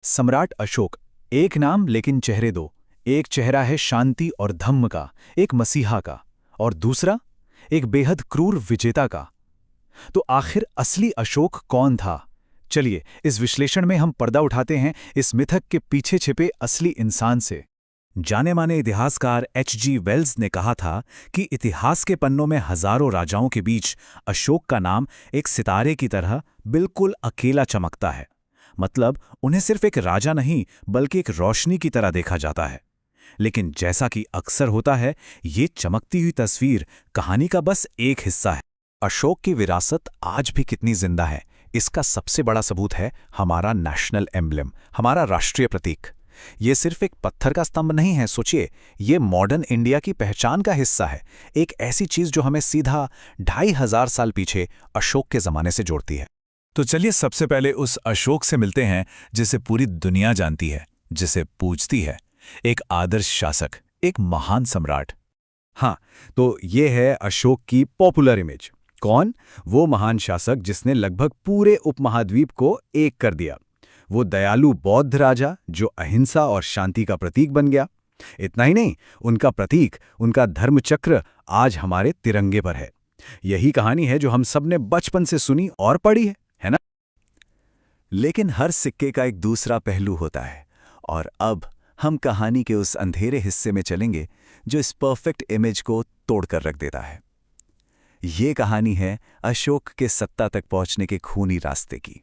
सम्राट अशोक, एक नाम लेकिन चेहरे दो। एक चेहरा है शांति और धम्म का, एक मसीहा का, और दूसरा एक बेहद क्रूर विजेता का। तो आखिर असली अशोक कौन था? चलिए इस विश्लेषण में हम पर्दा उठाते हैं इस मिथक के पीछे छिपे असली इंसान से। जाने माने इतिहासकार H.G. वेल्स ने कहा था कि इतिहास के पन्नों में हजारों राजाओं के बीच अशोक का नाम एक सितारे की तरह बिल्कुल अकेला चमकता है। मतलब उन्हें सिर्फ एक राजा नहीं बल्कि एक रोशनी की तरह देखा जाता है। लेकिन जैसा कि अक्सर होता है, ये चमकती हुई तस्वीर कहानी का बस एक हिस्सा है। अशोक की विरासत आज भी कितनी जिंदा है, इसका सबसे बड़ा सबूत है हमारा नेशनल एम्ब्लम, हमारा राष्ट्रीय प्रतीक। ये सिर्फ एक पत्थर का स्तंभ नहीं है, सोचिए, ये मॉडर्न इंडिया की पहचान का हिस्सा है। एक ऐसी चीज जो हमें सीधा 2500 साल पीछे अशोक के जमाने से जोड़ती है। तो चलिए सबसे पहले उस अशोक से मिलते हैं जिसे पूरी दुनिया जानती है, जिसे पूजती है। एक आदर्श शासक, एक महान सम्राट। हाँ, तो ये है अशोक की पॉपुलर इमेज। कौन? वो महान शासक जिसने लगभग पूरे उपमहाद्वीप को एक कर दिया। वो दयालु बौद्ध राजा जो अहिंसा और शांति का प्रतीक बन गया। इतना ही नहीं, उनका प्रतीक, उनका धर्मचक्र आज हमारे तिरंगे पर है। यही कहानी है जो हम सब ने बचपन से सुनी और पढ़ी है ना? लेकिन हर सिक्के का एक दूसरा पहलू होता है, और अब हम कहानी के उस अंधेरे हिस्से में चलेंगे जो इस परफेक्ट इमेज को तोड़कर रख देता है। ये कहानी है अशोक के सत्ता तक पहुंचने के खूनी रास्ते की।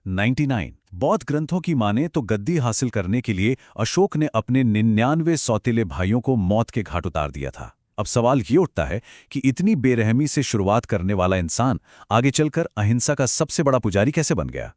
99 बौद्ध ग्रंथों की माने तो गद्दी हासिल करने के लिए अशोक ने अपने 99 सौतेले भाइयों को मौत के घाट उतार दिया था। अब सवाल ये उठता है कि इतनी बेरहमी से शुरुआत करने वाला इंसान आगे चलकर अहिंसा का सबसे बड़ा पुजारी कैसे बन गया?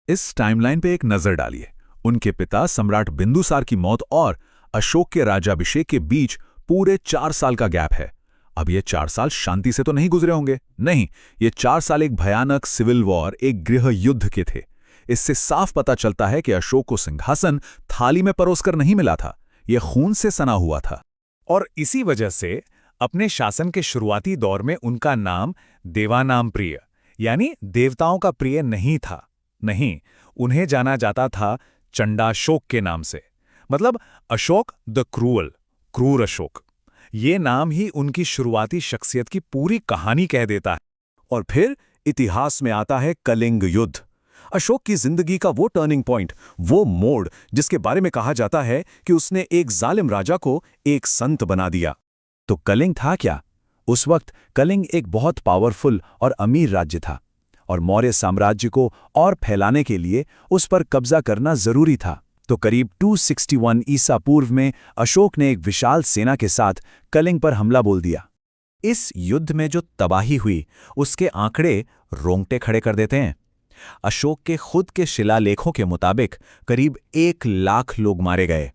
इस टाइमलाइन पे एक नजर डालिए। उनके पिता सम्राट बिंदुसार की मौत और अशोक के राज्याभिषेक के बीच पूरे 4 साल का गैप है। अब ये 4 साल शांति से तो नहीं गुजरे होंगे, नहीं, ये 4 साल एक भयानक सिविल वॉर, एक गृह युद्ध के थे। इससे साफ पता चलता है कि अशोक को सिंहासन थाली में परोसकर नहीं मिला था, यह खून से सना हुआ था। और इसी वजह से अपने शासन के शुरुआती दौर में उनका नाम देवानाम प्रिय, यानी देवताओं का प्रिय नहीं था। नहीं, उन्हें जाना जाता था चंडाशोक के नाम से। मतलब अशोक द क्रूअल, क्रूर अशोक। ये नाम ही उनकी शुरुआती शख्सियत की पूरी कहानी कह देता है। और फिर इतिहास में आता है कलिंग युद्ध, अशोक की जिंदगी का वो टर्निंग पॉइंट, वो मोड़ जिसके बारे में कहा जाता है कि उसने एक जालिम राजा को एक संत बना दिया। तो कलिंग था क्या? उस वक्त कलिंग एक बहुत पावरफुल और अमीर राज्य था, और मौर्य साम्राज्य को और फैलाने के लिए उस पर कब्जा करना जरूरी था। तो करीब 261 ईसा पूर्व में अशोक ने एक विशाल सेना के साथ कलिंग पर हमला बोल दिया। इस युद्ध में जो तबाही हुई, उसके आंकड़े रोंगटे खड़े कर देते हैं। अशोक के खुद के शिलालेखों के मुताबिक करीब 1 लाख लोग मारे गए।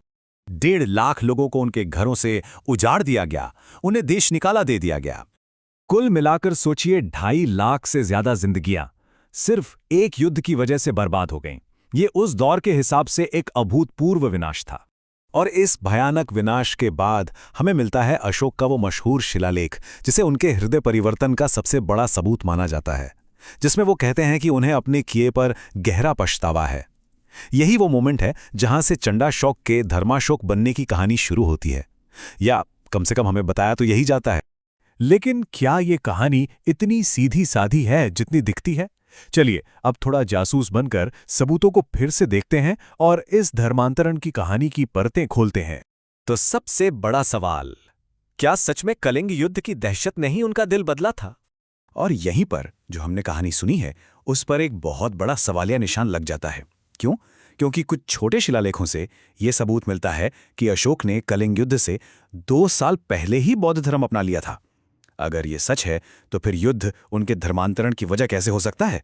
1.5 लाख लोगों को उनके घरों से उजाड़ दिया गया, उन्हें देश निकाला दे दिया गया। कुल मिलाकर सोचिए 2.5 लाख से ज्यादा जिंदगियां सिर्फ एक युद्ध की वजह से बर्बाद हो गईं। ये उस दौर के हिसाब से एक अभूतपूर्व विनाश था। और इस भयानक विनाश के बाद हमें मिलता है अशोक का वो मशहूर शिलालेख जिसे उनके हृदय परिवर्तन का सबसे बड़ा सबूत माना जाता है, जिसमें वो कहते हैं कि उन्हें अपने किए पर गहरा पछतावा है। यही वो मोमेंट है जहां से चंडाशोक के धर्माशोक बनने की कहानी शुरू होती है, या कम से कम हमें बताया तो यही जाता है। लेकिन क्या ये कहानी इतनी सीधी साधी है जितनी दिखती है? चलिए अब थोड़ा जासूस बनकर सबूतों को फिर से देखते हैं और इस धर्मांतरण की कहानी की परतें खोलते हैं। तो सबसे बड़ा सवाल, क्या सच में कलिंग युद्ध की दहशत ने ही उनका दिल बदला था? और यहीं पर जो हमने कहानी सुनी है, उस पर एक बहुत बड़ा सवालिया निशान लग जाता है। क्यों? क्योंकि कुछ छोटे शिलालेखों से यह सबूत मिलता है कि अशोक ने कलिंग युद्ध से 2 साल पहले ही बौद्ध धर्म अपना लिया था। अगर ये सच है तो फिर युद्ध उनके धर्मांतरण की वजह कैसे हो सकता है?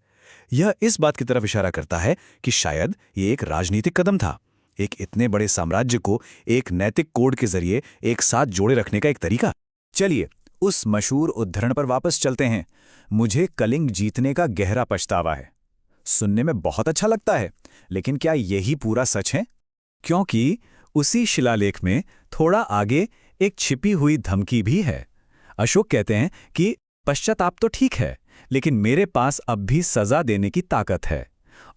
यह इस बात की तरफ इशारा करता है कि शायद ये एक राजनीतिक कदम था, एक इतने बड़े साम्राज्य को एक नैतिक कोड के जरिए एक साथ जोड़े रखने का एक तरीका। चलिए उस मशहूर उद्धरण पर वापस चलते हैं। मुझे कलिंग जीतने का गहरा पछतावा है। सुनने में बहुत अच्छा लगता है, लेकिन क्या यही पूरा सच है? क्योंकि उसी शिलालेख में थोड़ा आगे एक छिपी हुई धमकी भी है। अशोक कहते हैं कि पश्चाताप तो ठीक है, लेकिन मेरे पास अब भी सजा देने की ताकत है।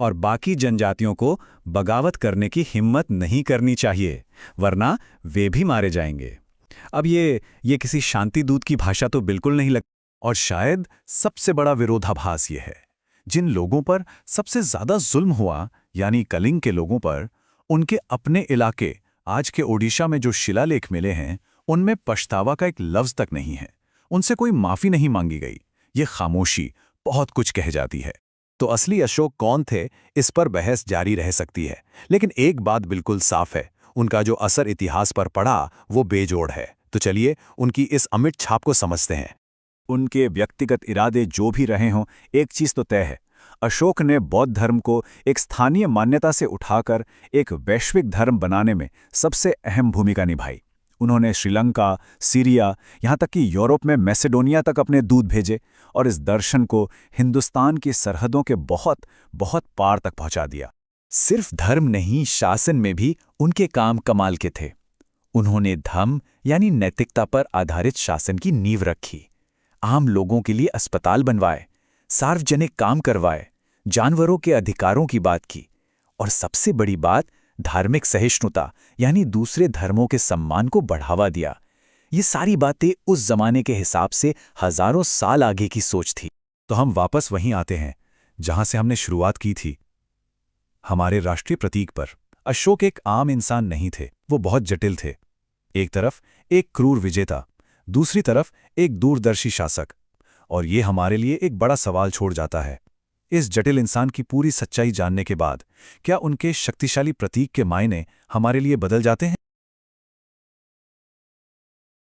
और बाकी जनजातियों को बगावत करने की हिम्मत नहीं करनी चाहिए, वरना वे भी मारे जाएंगे। अब ये किसी शांति दूत की भाषा तो बिल्कुल नहीं लगती। और शायद सबसे बड़ा विरोधाभास ये है, जिन लोगों पर सबसे ज्यादा जुल्म हुआ, यानी कलिंग के लोगों पर, उनके अपने इलाके आज के ओडिशा में जो शिलालेख मिले हैं, उनमें पछतावा का एक लफ्ज तक नहीं है। उनसे कोई माफी नहीं मांगी गई। ये खामोशी बहुत कुछ कह जाती है। तो असली अशोक कौन थे, इस पर बहस जारी रह सकती है, लेकिन एक बात बिल्कुल साफ है, उनका जो असर इतिहास पर पड़ा वो बेजोड़ है। तो चलिए उनकी इस अमिट छाप को समझते हैं। उनके व्यक्तिगत इरादे जो भी रहे हों, एक चीज तो तय है, अशोक ने बौद्ध धर्म को एक स्थानीय मान्यता से उठाकर एक वैश्विक धर्म बनाने में सबसे अहम भूमिका निभाई। उन्होंने श्रीलंका, सीरिया, यहाँ तक कि यूरोप में मैसेडोनिया तक अपने दूत भेजे और इस दर्शन को हिंदुस्तान की सरहदों के बहुत बहुत पार तक पहुंचा दिया। सिर्फ धर्म नहीं, शासन में भी उनके काम कमाल के थे। उन्होंने धर्म यानी नैतिकता पर आधारित शासन की नींव रखी। आम लोगों के लिए अस्पताल बनवाए, सार्वजनिक काम करवाए, जानवरों के अधिकारों की बात की, और सबसे बड़ी बात, धार्मिक सहिष्णुता यानी दूसरे धर्मों के सम्मान को बढ़ावा दिया। ये सारी बातें उस जमाने के हिसाब से हजारों साल आगे की सोच थी। तो हम वापस वहीं आते हैं जहां से हमने शुरुआत की थी, हमारे राष्ट्रीय प्रतीक पर। अशोक एक आम इंसान नहीं थे, वो बहुत जटिल थे। एक तरफ एक क्रूर विजेता, दूसरी तरफ एक दूरदर्शी शासक। और ये हमारे लिए एक बड़ा सवाल छोड़ जाता है, इस जटिल इंसान की पूरी सच्चाई जानने के बाद क्या उनके शक्तिशाली प्रतीक के मायने हमारे लिए बदल जाते हैं?